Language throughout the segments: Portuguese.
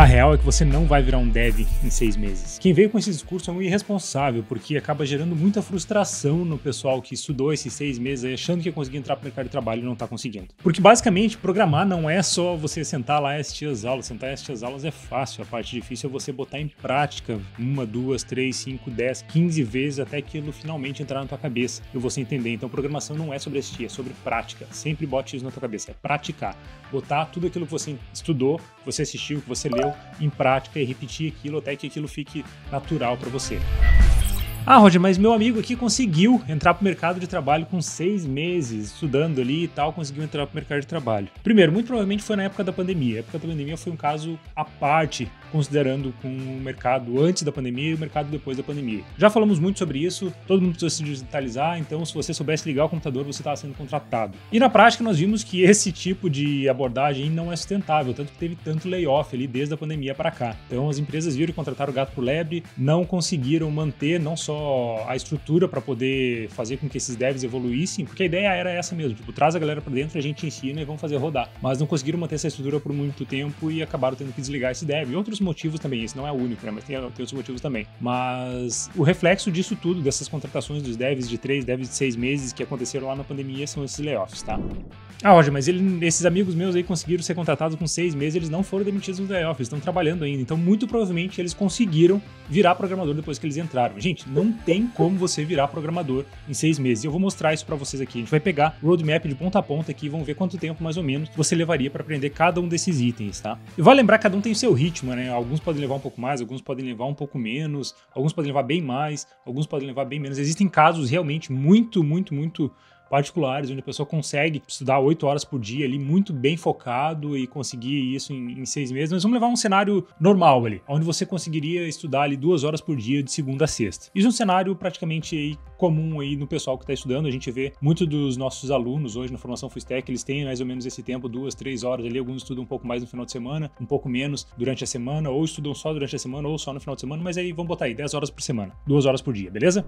A real é que você não vai virar um dev em 6 meses. Quem veio com esse discurso é um irresponsável, porque acaba gerando muita frustração no pessoal que estudou esses 6 meses aí, achando que ia conseguir entrar pro mercado de trabalho e não tá conseguindo. Porque basicamente, programar não é só você sentar lá e assistir as aulas. Sentar e assistir as aulas é fácil, a parte difícil é você botar em prática 1, 2, 3, 5, 10, 15 vezes até aquilo finalmente entrar na tua cabeça e você entender. Então programação não é sobre assistir, é sobre prática. Sempre bote isso na tua cabeça, é praticar. Botar tudo aquilo que você estudou, que você assistiu, que você leu em prática e repetir aquilo até que aquilo fique natural para você. Ah, Roger, mas meu amigo aqui conseguiu entrar pro mercado de trabalho com 6 meses, estudando ali e tal, conseguiu entrar pro mercado de trabalho. Primeiro, muito provavelmente foi na época da pandemia. A época da pandemia foi um caso à parte, considerando com o mercado antes da pandemia e o mercado depois da pandemia. Já falamos muito sobre isso, todo mundo precisa se digitalizar, então se você soubesse ligar o computador, você estava sendo contratado. E na prática nós vimos que esse tipo de abordagem não é sustentável, tanto que teve tanto layoff ali desde a pandemia para cá. Então as empresas viram e contrataram o gato por lebre, não conseguiram manter não só a estrutura para poder fazer com que esses devs evoluíssem, porque a ideia era essa mesmo, tipo, traz a galera para dentro, a gente ensina e vamos fazer rodar. Mas não conseguiram manter essa estrutura por muito tempo e acabaram tendo que desligar esse dev. E outros motivos também, esse não é o único, né? Mas tem outros motivos também. Mas o reflexo disso tudo, dessas contratações dos devs de 3, devs de 6 meses que aconteceram lá na pandemia, são esses layoffs, tá? Ah, Roger, mas esses amigos meus aí conseguiram ser contratados com 6 meses, eles não foram demitidos nos layoffs, estão trabalhando ainda. Então, muito provavelmente, eles conseguiram virar programador depois que eles entraram. Gente, não tem como você virar programador em 6 meses. E eu vou mostrar isso pra vocês aqui. A gente vai pegar o roadmap de ponta a ponta aqui e vamos ver quanto tempo, mais ou menos, você levaria pra aprender cada um desses itens, tá? E vale lembrar que cada um tem o seu ritmo, né? Alguns podem levar um pouco mais, alguns podem levar um pouco menos, alguns podem levar bem mais, alguns podem levar bem menos. Existem casos realmente muito particulares, onde a pessoa consegue estudar 8 horas por dia ali, muito bem focado e conseguir isso em 6 meses. Mas vamos levar um cenário normal ali, onde você conseguiria estudar ali 2 horas por dia de segunda a sexta. Isso é um cenário praticamente aí comum aí no pessoal que está estudando. A gente vê muito dos nossos alunos hoje na formação Full Stack, eles têm mais ou menos esse tempo, 2, 3 horas ali. Alguns estudam um pouco mais no final de semana, um pouco menos durante a semana, ou estudam só durante a semana, ou só no final de semana, mas aí vamos botar aí 10 horas por semana, 2 horas por dia, beleza?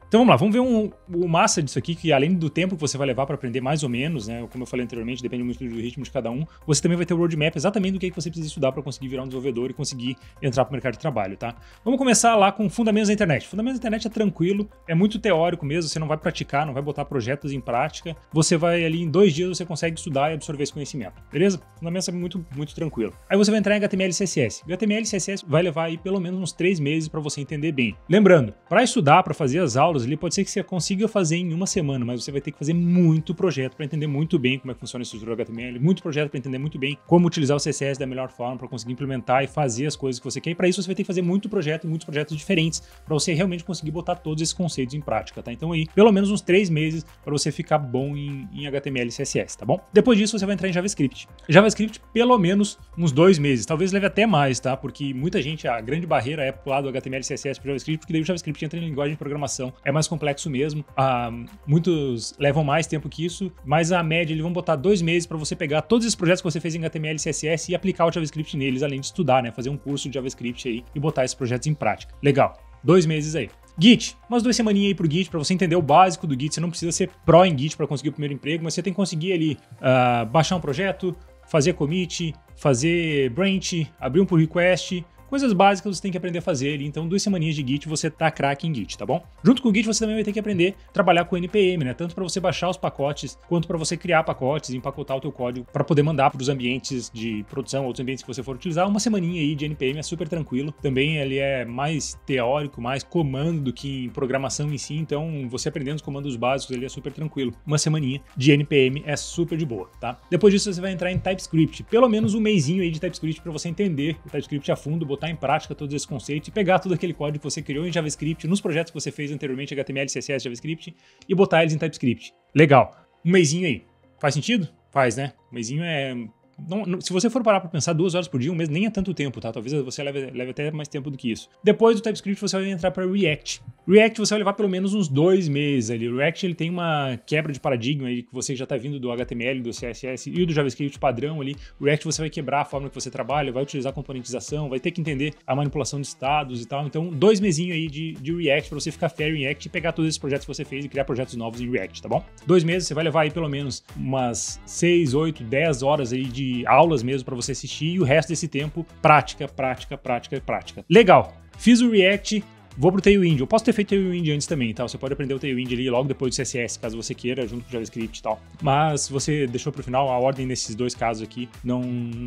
Então vamos lá, vamos ver o massa disso aqui, que além do tempo que você vai levar para aprender mais ou menos, né, como eu falei anteriormente, depende muito do ritmo de cada um, você também vai ter o roadmap exatamente do que você precisa estudar para conseguir virar um desenvolvedor e conseguir entrar para o mercado de trabalho, tá? Vamos começar lá com fundamentos da internet. Fundamentos da internet é tranquilo, é muito teórico mesmo, você não vai praticar, não vai botar projetos em prática, você vai ali em 2 dias você consegue estudar e absorver esse conhecimento, beleza? Fundamentos é muito tranquilo. Aí você vai entrar em HTML e CSS. O HTML e CSS vai levar aí pelo menos uns 3 meses para você entender bem. Lembrando, para estudar, para fazer as aulas, ali pode ser que você consiga fazer em uma semana, mas você vai ter que fazer muito projeto para entender muito bem como é que funciona a estrutura do HTML, muito projeto para entender muito bem como utilizar o CSS da melhor forma para conseguir implementar e fazer as coisas que você quer. E para isso você vai ter que fazer muito projeto e muitos projetos diferentes para você realmente conseguir botar todos esses conceitos em prática, tá? Então aí, pelo menos uns 3 meses para você ficar bom em HTML e CSS, tá bom? Depois disso você vai entrar em JavaScript. JavaScript pelo menos uns 2 meses, talvez leve até mais, tá? Porque muita gente, a grande barreira é pular do HTML e CSS para o JavaScript, porque daí o JavaScript entra em linguagem de programação, é mais complexo mesmo, muitos levam mais tempo que isso, mas a média eles vão botar 2 meses para você pegar todos esses projetos que você fez em HTML e CSS e aplicar o JavaScript neles, além de estudar, né, fazer um curso de JavaScript aí e botar esses projetos em prática. Legal, 2 meses aí. Git, umas 2 semaninhas aí pro Git para você entender o básico do Git. Você não precisa ser pró em Git para conseguir o primeiro emprego, mas você tem que conseguir ali baixar um projeto, fazer commit, fazer branch, abrir um pull request. Coisas básicas você tem que aprender a fazer ali, então 2 semaninhas de Git você tá craque em Git, tá bom? Junto com o Git você também vai ter que aprender a trabalhar com NPM, né? Tanto para você baixar os pacotes, quanto para você criar pacotes e empacotar o teu código para poder mandar para os ambientes de produção, outros ambientes que você for utilizar. Uma semaninha aí de NPM é super tranquilo. Também ele é mais teórico, mais comando do que em programação em si, então você aprendendo os comandos básicos ele é super tranquilo. Uma semaninha de NPM é super de boa, tá? Depois disso você vai entrar em TypeScript, pelo menos um mesinho aí de TypeScript para você entender o TypeScript a fundo, botar em prática todos esses conceitos e pegar todo aquele código que você criou em JavaScript, nos projetos que você fez anteriormente, HTML, CSS, JavaScript, e botar eles em TypeScript. Legal. Um mesinho aí. Faz sentido? Faz, né? Um mesinho é... se você for parar para pensar 2 horas por dia, um mês nem é tanto tempo, tá? Talvez você leve até mais tempo do que isso. Depois do TypeScript você vai entrar para React. React você vai levar pelo menos uns 2 meses ali. O React ele tem uma quebra de paradigma aí que você já está vindo do HTML, do CSS e do JavaScript padrão ali. O React você vai quebrar a forma que você trabalha, vai utilizar componentização, vai ter que entender a manipulação de estados e tal. Então 2 mesinhos aí de React para você ficar fair em React e pegar todos esses projetos que você fez e criar projetos novos em React, tá bom? 2 meses você vai levar aí pelo menos umas 6, 8, 10 horas aí de de aulas mesmo para você assistir e o resto desse tempo, prática, prática, prática, prática. Legal. Fiz o React, vou pro Tailwind. Eu posso ter feito Tailwind antes também, tá? Você pode aprender o Tailwind ali logo depois do CSS, caso você queira, junto com o JavaScript e tal. Mas se você deixou pro final, a ordem desses dois casos aqui não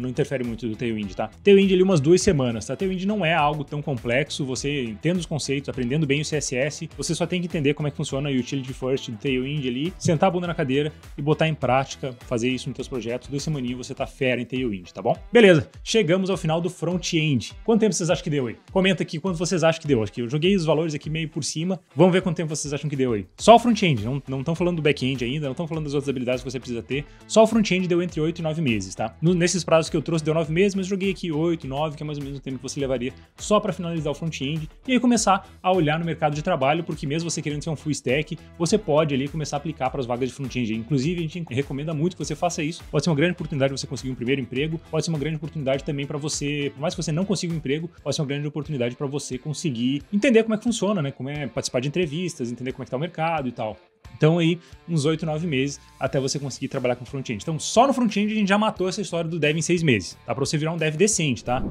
interfere muito do Tailwind, tá? Tailwind ali umas 2 semanas, tá? Tailwind não é algo tão complexo, você entende os conceitos, aprendendo bem o CSS, você só tem que entender como é que funciona a Utility First do Tailwind ali, sentar a bunda na cadeira e botar em prática, fazer isso nos seus projetos. 2 semaninhas você tá fera em Tailwind, tá bom? Beleza, chegamos ao final do front-end. Quanto tempo vocês acham que deu aí? Comenta aqui quanto vocês acham que deu. Acho que eu joguei os valores aqui meio por cima. Vamos ver quanto tempo vocês acham que deu aí. Só o front-end, não estão falando do back-end ainda, não estão falando das outras habilidades que você precisa ter. Só o front-end deu entre 8 e 9 meses, tá? Nesses prazos que eu trouxe deu 9 meses, mas joguei aqui 8, 9, que é mais ou menos o tempo que você levaria só para finalizar o front-end e aí começar a olhar no mercado de trabalho, porque mesmo você querendo ser um full stack, você pode ali começar a aplicar para as vagas de front-end. Inclusive, a gente recomenda muito que você faça isso. Pode ser uma grande oportunidade de você conseguir um primeiro emprego, pode ser uma grande oportunidade também para você, por mais que você não consiga um emprego, pode ser uma grande oportunidade para você conseguir entender como é que funciona, né? Como é participar de entrevistas, entender como é que tá o mercado e tal. Então aí, uns 8, 9 meses até você conseguir trabalhar com front-end. Então só no front-end a gente já matou essa história do dev em 6 meses, tá? Pra você virar um dev decente, tá?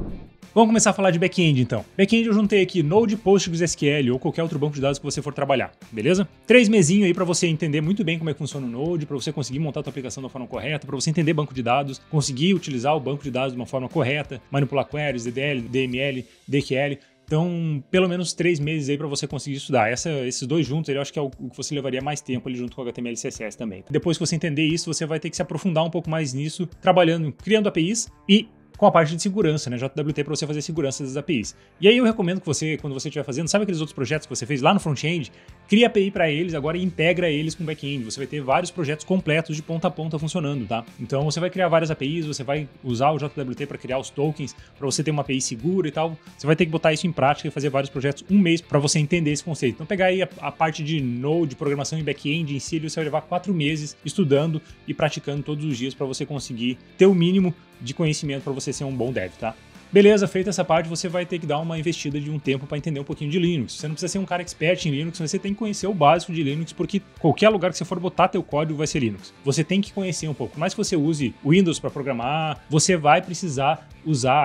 Vamos começar a falar de back-end, então. Back-end eu juntei aqui Node, PostgreSQL ou qualquer outro banco de dados que você for trabalhar, beleza? 3 mesinhos aí para você entender muito bem como é que funciona o Node, para você conseguir montar a tua aplicação da forma correta, para você entender banco de dados, conseguir utilizar o banco de dados de uma forma correta, manipular queries, DDL, DML, DQL. Então, pelo menos 3 meses aí para você conseguir estudar. Esses dois juntos, eu acho que é o que você levaria mais tempo ali junto com o HTML e CSS também. Depois que você entender isso, você vai ter que se aprofundar um pouco mais nisso, trabalhando, criando APIs e com a parte de segurança, né? JWT para você fazer segurança das APIs. E aí eu recomendo que você, quando você estiver fazendo, sabe aqueles outros projetos que você fez lá no front-end? Cria API para eles agora e integra eles com o back-end. Você vai ter vários projetos completos de ponta a ponta funcionando, tá? Então você vai criar várias APIs, você vai usar o JWT para criar os tokens, para você ter uma API segura e tal. Você vai ter que botar isso em prática e fazer vários projetos um mês para você entender esse conceito. Então pegar aí a parte de Node, programação e back-end em si, você vai levar 4 meses estudando e praticando todos os dias para você conseguir ter o mínimo de conhecimento para você ser um bom dev, tá? Beleza, feita essa parte, você vai ter que dar uma investida de um tempo para entender um pouquinho de Linux. Você não precisa ser um cara expert em Linux, mas você tem que conhecer o básico de Linux, porque qualquer lugar que você for botar teu código vai ser Linux. Você tem que conhecer um pouco. Por mais que você use Windows para programar, você vai precisar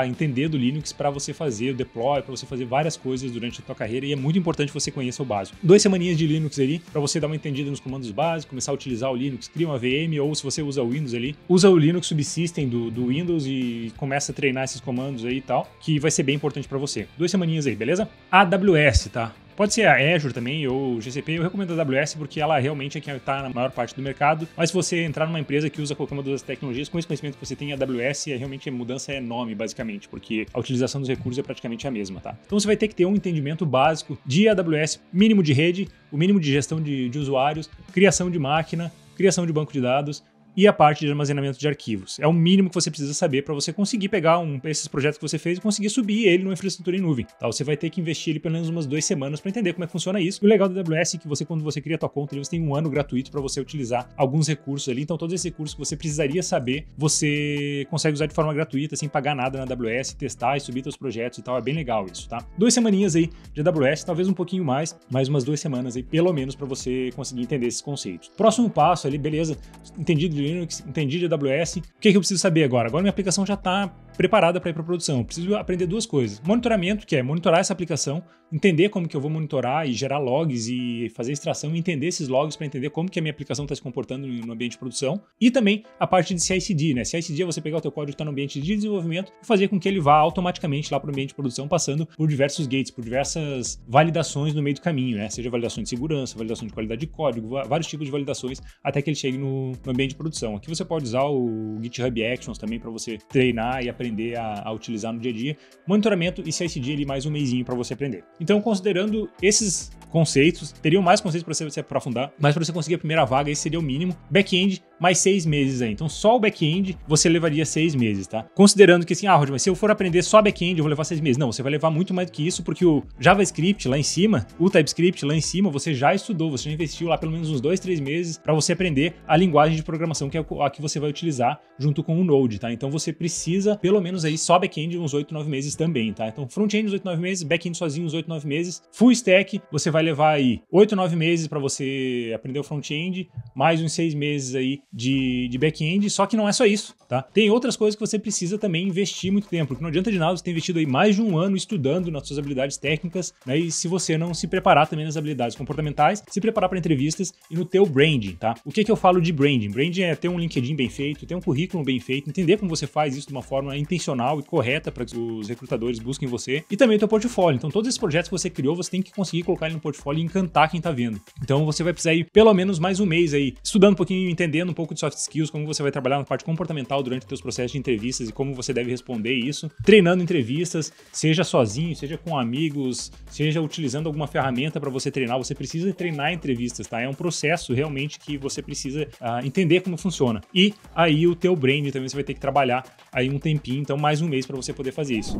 entender do Linux para você fazer o deploy, para você fazer várias coisas durante a tua carreira, e é muito importante que você conheça o básico. 2 semaninhas de Linux ali, para você dar uma entendida nos comandos básicos, começar a utilizar o Linux, cria uma VM, ou se você usa o Windows ali, usa o Linux Subsystem do Windows e começa a treinar esses comandos aí e tal, que vai ser bem importante para você. 2 semaninhas aí, beleza? AWS, tá? Pode ser a Azure também ou GCP, eu recomendo a AWS porque ela realmente é quem está na maior parte do mercado, mas se você entrar numa empresa que usa qualquer uma das tecnologias, com esse conhecimento que você tem em AWS, realmente a mudança é enorme, basicamente, porque a utilização dos recursos é praticamente a mesma, tá? Então você vai ter que ter um entendimento básico de AWS, mínimo de rede, o mínimo de gestão de usuários, criação de máquina, criação de banco de dados, e a parte de armazenamento de arquivos. É o mínimo que você precisa saber para você conseguir pegar esses projetos que você fez e conseguir subir ele numa infraestrutura em nuvem. Tá? Você vai ter que investir ele pelo menos umas 2 semanas para entender como é que funciona isso. E o legal da AWS é que você, quando você cria a tua conta, você tem 1 ano gratuito para você utilizar alguns recursos ali. Então todos esses recursos que você precisaria saber, você consegue usar de forma gratuita, sem pagar nada na AWS, testar e subir seus projetos e tal. É bem legal isso, tá? 2 semaninhas aí de AWS, talvez um pouquinho mais umas 2 semanas aí, pelo menos, para você conseguir entender esses conceitos. Próximo passo ali, beleza, entendi de Linux, entendi de AWS, o que eu preciso saber agora? Agora minha aplicação já está preparada para ir para produção. Eu preciso aprender 2 coisas. Monitoramento, que é monitorar essa aplicação, entender como que eu vou monitorar e gerar logs e fazer extração e entender esses logs para entender como que a minha aplicação está se comportando no ambiente de produção. E também a parte de CI/CD, né? CI/CD é você pegar o teu código que está no ambiente de desenvolvimento e fazer com que ele vá automaticamente lá para o ambiente de produção, passando por diversos gates, por diversas validações no meio do caminho, né? Seja validação de segurança, validação de qualidade de código, vários tipos de validações até que ele chegue no ambiente de produção. Aqui você pode usar o GitHub Actions também para você treinar e aprender a utilizar no dia a dia. Monitoramento e CI/CD ali mais um mesinho para você aprender. Então, considerando esses conceitos, teriam mais conceitos para você se aprofundar, mas para você conseguir a primeira vaga, esse seria o mínimo. Back-end, mais 6 meses aí. Então, só o back-end você levaria 6 meses, tá? Considerando que assim, Roger, mas se eu for aprender só back-end, eu vou levar 6 meses. Não, você vai levar muito mais do que isso, porque o JavaScript lá em cima, o TypeScript lá em cima, você já estudou, você já investiu lá pelo menos uns 2, 3 meses para você aprender a linguagem de programação que é a que você vai utilizar junto com o Node, tá? Então, você precisa, pelo menos aí, só back-end uns 8, 9 meses também, tá? Então, front-end uns 8, 9 meses, back-end sozinho uns 8, 9 meses, full stack, você vai levar aí 8, 9 meses para você aprender o front-end, mais uns 6 meses aí de back-end, só que não é só isso, tá? Tem outras coisas que você precisa também investir muito tempo, porque não adianta de nada você ter investido aí mais de um ano estudando nas suas habilidades técnicas, né? E se você não se preparar também nas habilidades comportamentais, se preparar para entrevistas e no teu branding, tá? O que eu falo de branding? Branding é ter um LinkedIn bem feito, ter um currículo bem feito, entender como você faz isso de uma forma intencional e correta para que os recrutadores busquem você, e também o teu portfólio. Então todos esses projetos que você criou, você tem que conseguir colocar ele no portfólio e encantar quem tá vendo. Então você vai precisar ir pelo menos mais um mês aí, estudando um pouquinho, entendendo um pouco de soft skills, como você vai trabalhar na parte comportamental durante os teus processos de entrevistas e como você deve responder isso, treinando entrevistas, seja sozinho, seja com amigos, seja utilizando alguma ferramenta para você treinar. Você precisa treinar entrevistas, tá? É um processo realmente que você precisa entender como funciona. E aí o teu brand também você vai ter que trabalhar aí um tempinho, então mais um mês para você poder fazer isso.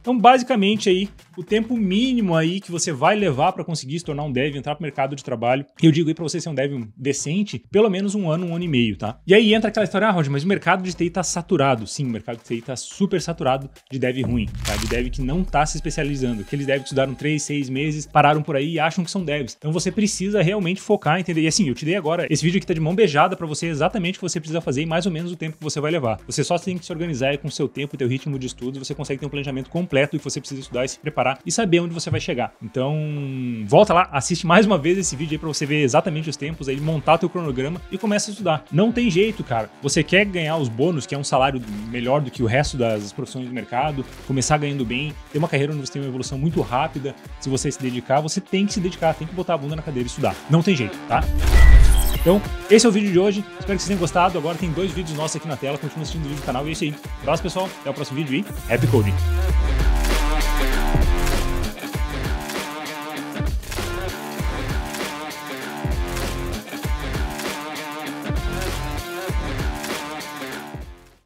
Então, basicamente aí, o tempo mínimo aí que você vai levar para conseguir se tornar um dev, entrar pro mercado de trabalho, e eu digo aí para você ser um dev decente, pelo menos um ano e meio, tá? E aí entra aquela história, Roger, mas o mercado de TI tá saturado. Sim, o mercado de TI tá super saturado de dev ruim, tá? De dev que não tá se especializando. Aqueles devs que estudaram 3, 6 meses, pararam por aí e acham que são devs. Então você precisa realmente focar, entender. E assim, eu te dei agora, esse vídeo aqui tá de mão beijada para você exatamente o que você precisa fazer e mais ou menos o tempo que você vai levar. Você só tem que se organizar aí com o seu tempo e teu ritmo de estudo, você consegue ter um planejamento completo do que você precisa estudar e se preparar e saber onde você vai chegar. Então, volta lá, assiste mais uma vez esse vídeo aí pra você ver exatamente os tempos aí, montar teu cronograma e começa a estudar. Não tem jeito, cara. Você quer ganhar os bônus, que é um salário melhor do que o resto das profissões do mercado, começar ganhando bem, ter uma carreira onde você tem uma evolução muito rápida, se você se dedicar, você tem que se dedicar, tem que botar a bunda na cadeira e estudar. Não tem jeito, tá? Então, esse é o vídeo de hoje. Espero que vocês tenham gostado. Agora tem 2 vídeos nossos aqui na tela. Continua assistindo o vídeo do canal. E é isso aí. Abraço, pessoal. Até o próximo vídeo e Happy Coding!